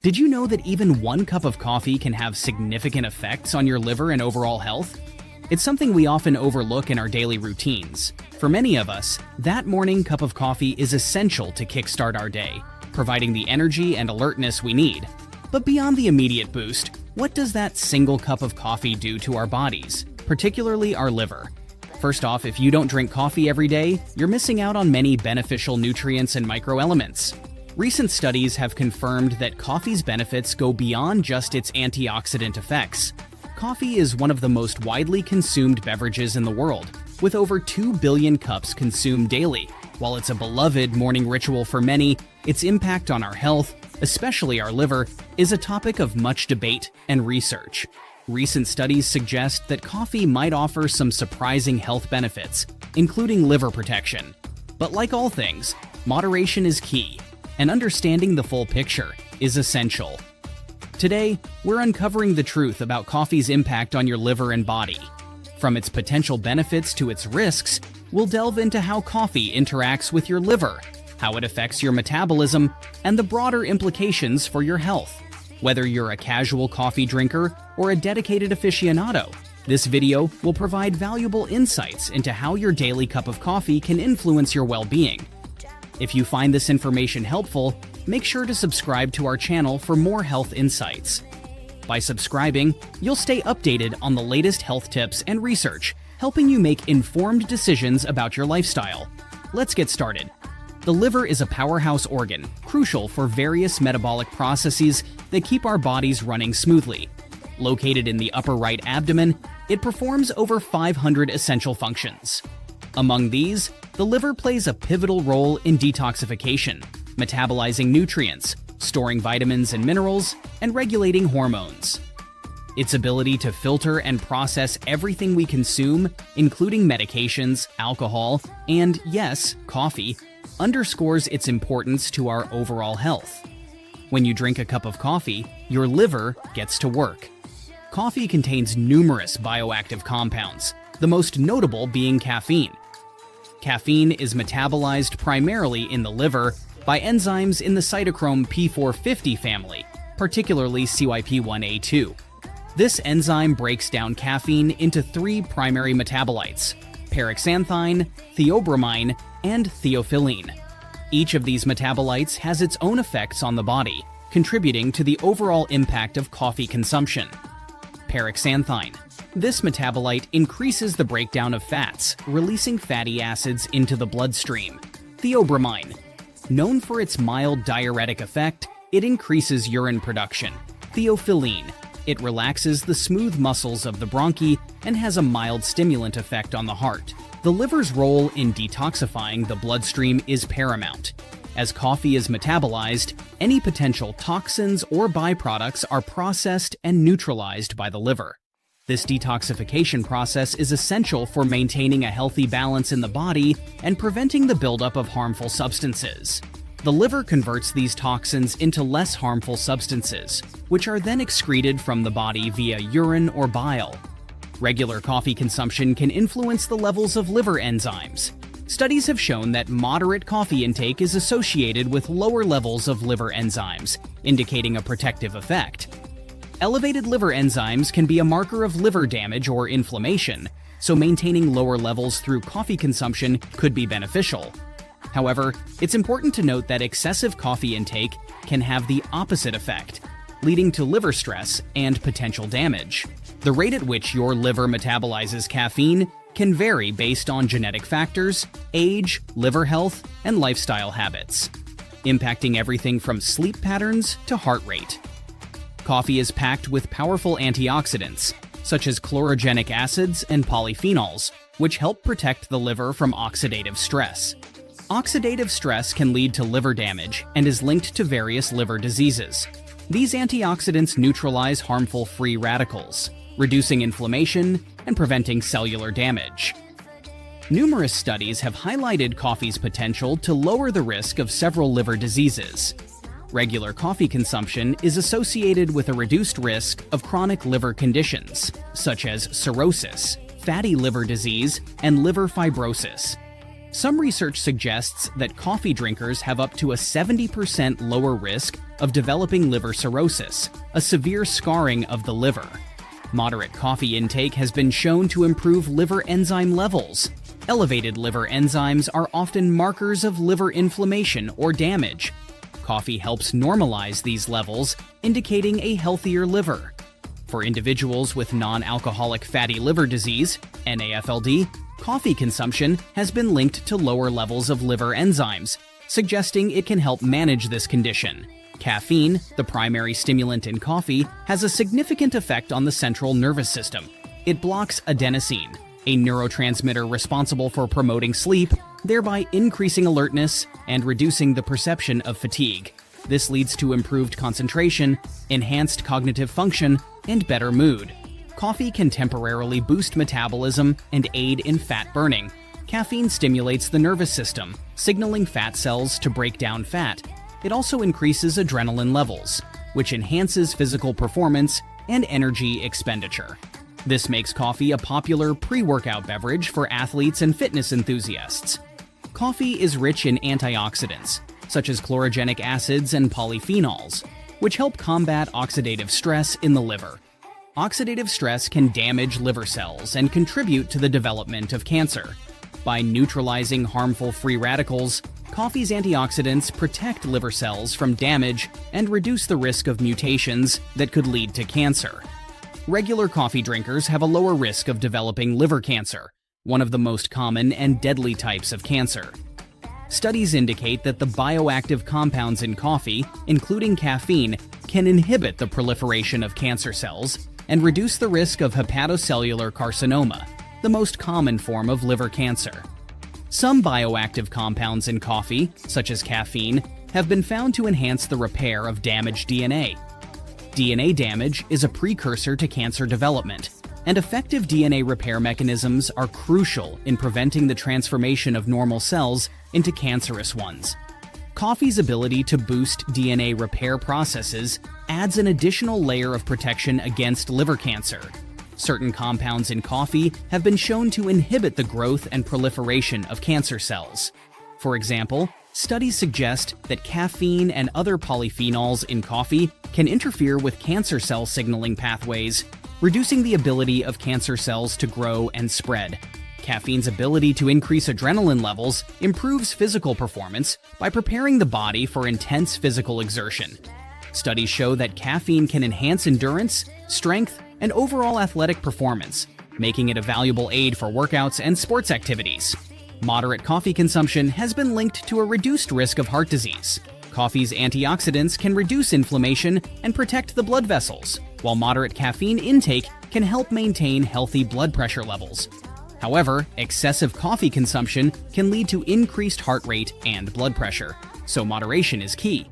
Did you know that even 1 cup of coffee can have significant effects on your liver and overall health? It's something we often overlook in our daily routines. For many of us, that morning cup of coffee is essential to kickstart our day, providing the energy and alertness we need. But beyond the immediate boost, what does that single cup of coffee do to our bodies, particularly our liver? First off, if you don't drink coffee every day, you're missing out on many beneficial nutrients and microelements. Recent studies have confirmed that coffee's benefits go beyond just its antioxidant effects. Coffee is one of the most widely consumed beverages in the world, with over 2 billion cups consumed daily. While it's a beloved morning ritual for many, its impact on our health, especially our liver, is a topic of much debate and research. Recent studies suggest that coffee might offer some surprising health benefits, including liver protection. But like all things, moderation is key, and understanding the full picture is essential. Today, we're uncovering the truth about coffee's impact on your liver and body. From its potential benefits to its risks, we'll delve into how coffee interacts with your liver, how it affects your metabolism, and the broader implications for your health. Whether you're a casual coffee drinker or a dedicated aficionado, this video will provide valuable insights into how your daily cup of coffee can influence your well-being. If you find this information helpful, make sure to subscribe to our channel for more health insights. By subscribing, you'll stay updated on the latest health tips and research, helping you make informed decisions about your lifestyle. Let's get started. The liver is a powerhouse organ, crucial for various metabolic processes that keep our bodies running smoothly. Located in the upper right abdomen, it performs over 500 essential functions. Among these, the liver plays a pivotal role in detoxification, metabolizing nutrients, storing vitamins and minerals, and regulating hormones. Its ability to filter and process everything we consume, including medications, alcohol, and, yes, coffee, underscores its importance to our overall health. When you drink a cup of coffee, your liver gets to work. Coffee contains numerous bioactive compounds, the most notable being caffeine. Caffeine is metabolized primarily in the liver by enzymes in the cytochrome P450 family, particularly CYP1A2. This enzyme breaks down caffeine into 3 primary metabolites: paraxanthine, theobromine, and theophylline. Each of these metabolites has its own effects on the body, contributing to the overall impact of coffee consumption. Paraxanthine. This metabolite increases the breakdown of fats, releasing fatty acids into the bloodstream. Theobromine. Known for its mild diuretic effect, it increases urine production. Theophylline. It relaxes the smooth muscles of the bronchi and has a mild stimulant effect on the heart. The liver's role in detoxifying the bloodstream is paramount. As coffee is metabolized, any potential toxins or byproducts are processed and neutralized by the liver. This detoxification process is essential for maintaining a healthy balance in the body and preventing the buildup of harmful substances. The liver converts these toxins into less harmful substances, which are then excreted from the body via urine or bile. Regular coffee consumption can influence the levels of liver enzymes. Studies have shown that moderate coffee intake is associated with lower levels of liver enzymes, indicating a protective effect. Elevated liver enzymes can be a marker of liver damage or inflammation, so maintaining lower levels through coffee consumption could be beneficial. However, it's important to note that excessive coffee intake can have the opposite effect, leading to liver stress and potential damage. The rate at which your liver metabolizes caffeine can vary based on genetic factors, age, liver health, and lifestyle habits, impacting everything from sleep patterns to heart rate. Coffee is packed with powerful antioxidants, such as chlorogenic acids and polyphenols, which help protect the liver from oxidative stress. Oxidative stress can lead to liver damage and is linked to various liver diseases. These antioxidants neutralize harmful free radicals, reducing inflammation and preventing cellular damage. Numerous studies have highlighted coffee's potential to lower the risk of several liver diseases. Regular coffee consumption is associated with a reduced risk of chronic liver conditions, such as cirrhosis, fatty liver disease, and liver fibrosis. Some research suggests that coffee drinkers have up to a 70% lower risk of developing liver cirrhosis, a severe scarring of the liver. Moderate coffee intake has been shown to improve liver enzyme levels. Elevated liver enzymes are often markers of liver inflammation or damage. Coffee helps normalize these levels, indicating a healthier liver. For individuals with non-alcoholic fatty liver disease, NAFLD, coffee consumption has been linked to lower levels of liver enzymes, suggesting it can help manage this condition. Caffeine, the primary stimulant in coffee, has a significant effect on the central nervous system. It blocks adenosine, a neurotransmitter responsible for promoting sleep, thereby increasing alertness and reducing the perception of fatigue. This leads to improved concentration, enhanced cognitive function, and better mood. Coffee can temporarily boost metabolism and aid in fat burning. Caffeine stimulates the nervous system, signaling fat cells to break down fat. It also increases adrenaline levels, which enhances physical performance and energy expenditure. This makes coffee a popular pre-workout beverage for athletes and fitness enthusiasts. Coffee is rich in antioxidants, such as chlorogenic acids and polyphenols, which help combat oxidative stress in the liver. Oxidative stress can damage liver cells and contribute to the development of cancer. By neutralizing harmful free radicals, coffee's antioxidants protect liver cells from damage and reduce the risk of mutations that could lead to cancer. Regular coffee drinkers have a lower risk of developing liver cancer, one of the most common and deadly types of cancer. Studies indicate that the bioactive compounds in coffee, including caffeine, can inhibit the proliferation of cancer cells and reduce the risk of hepatocellular carcinoma, the most common form of liver cancer. Some bioactive compounds in coffee, such as caffeine, have been found to enhance the repair of damaged DNA. DNA damage is a precursor to cancer development, and effective DNA repair mechanisms are crucial in preventing the transformation of normal cells into cancerous ones. Coffee's ability to boost DNA repair processes adds an additional layer of protection against liver cancer. Certain compounds in coffee have been shown to inhibit the growth and proliferation of cancer cells. For example, studies suggest that caffeine and other polyphenols in coffee can interfere with cancer cell signaling pathways, reducing the ability of cancer cells to grow and spread. Caffeine's ability to increase adrenaline levels improves physical performance by preparing the body for intense physical exertion. Studies show that caffeine can enhance endurance, strength, and overall athletic performance, making it a valuable aid for workouts and sports activities. Moderate coffee consumption has been linked to a reduced risk of heart disease. Coffee's antioxidants can reduce inflammation and protect the blood vessels, while moderate caffeine intake can help maintain healthy blood pressure levels. However, excessive coffee consumption can lead to increased heart rate and blood pressure, so moderation is key.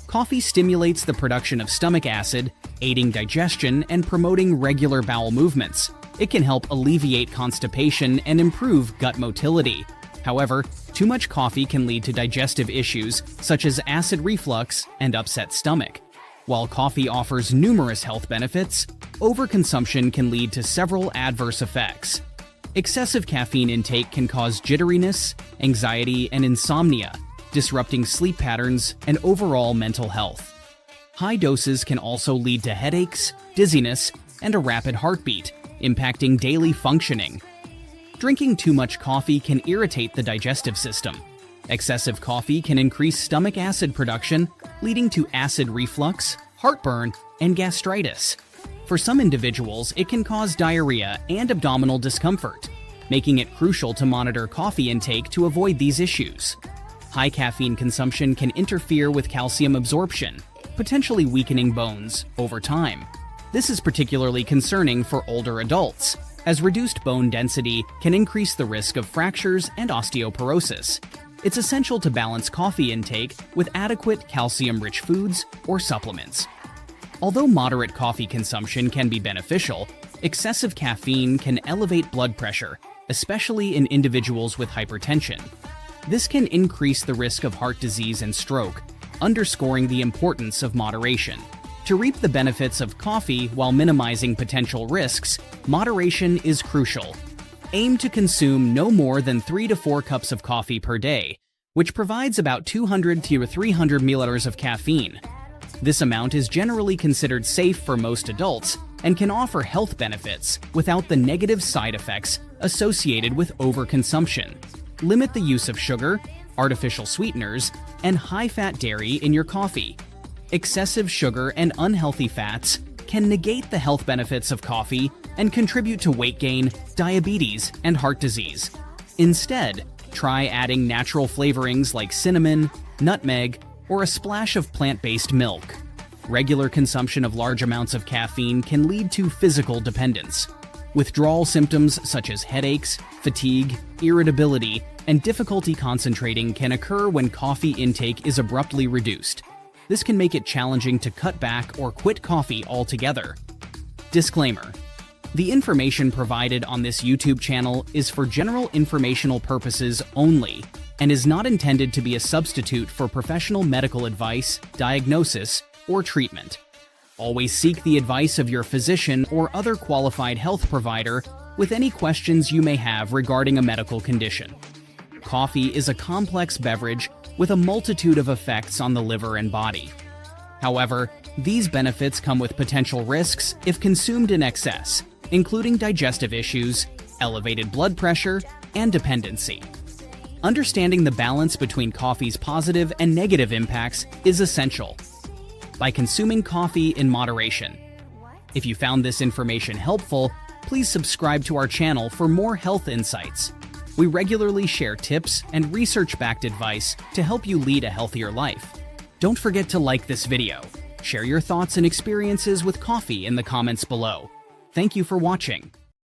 Coffee stimulates the production of stomach acid, aiding digestion and promoting regular bowel movements. It can help alleviate constipation and improve gut motility. However, too much coffee can lead to digestive issues such as acid reflux and upset stomach. While coffee offers numerous health benefits, overconsumption can lead to several adverse effects. Excessive caffeine intake can cause jitteriness, anxiety, and insomnia, disrupting sleep patterns and overall mental health. High doses can also lead to headaches, dizziness, and a rapid heartbeat, impacting daily functioning. Drinking too much coffee can irritate the digestive system. Excessive coffee can increase stomach acid production, leading to acid reflux, heartburn, and gastritis. For some individuals, it can cause diarrhea and abdominal discomfort, making it crucial to monitor coffee intake to avoid these issues. High caffeine consumption can interfere with calcium absorption, potentially weakening bones over time. This is particularly concerning for older adults, as reduced bone density can increase the risk of fractures and osteoporosis. It's essential to balance coffee intake with adequate calcium-rich foods or supplements. Although moderate coffee consumption can be beneficial, excessive caffeine can elevate blood pressure, especially in individuals with hypertension. This can increase the risk of heart disease and stroke, underscoring the importance of moderation. To reap the benefits of coffee while minimizing potential risks, moderation is crucial. Aim to consume no more than 3 to 4 cups of coffee per day, which provides about 200 to 300 milliliters of caffeine. This amount is generally considered safe for most adults and can offer health benefits without the negative side effects associated with overconsumption. Limit the use of sugar, artificial sweeteners, and high-fat dairy in your coffee. Excessive sugar and unhealthy fats can negate the health benefits of coffee and contribute to weight gain, diabetes, and heart disease. Instead, try adding natural flavorings like cinnamon, nutmeg, or a splash of plant-based milk. Regular consumption of large amounts of caffeine can lead to physical dependence. Withdrawal symptoms such as headaches, fatigue, irritability, and difficulty concentrating can occur when coffee intake is abruptly reduced. This can make it challenging to cut back or quit coffee altogether. Disclaimer: the information provided on this YouTube channel is for general informational purposes only and is not intended to be a substitute for professional medical advice, diagnosis, or treatment. Always seek the advice of your physician or other qualified health provider with any questions you may have regarding a medical condition. Coffee is a complex beverage with a multitude of effects on the liver and body. However, these benefits come with potential risks if consumed in excess, including digestive issues, elevated blood pressure, and dependency. Understanding the balance between coffee's positive and negative impacts is essential. By consuming coffee in moderation. If you found this information helpful, please subscribe to our channel for more health insights. We regularly share tips and research-backed advice to help you lead a healthier life. Don't forget to like this video. Share your thoughts and experiences with coffee in the comments below. Thank you for watching.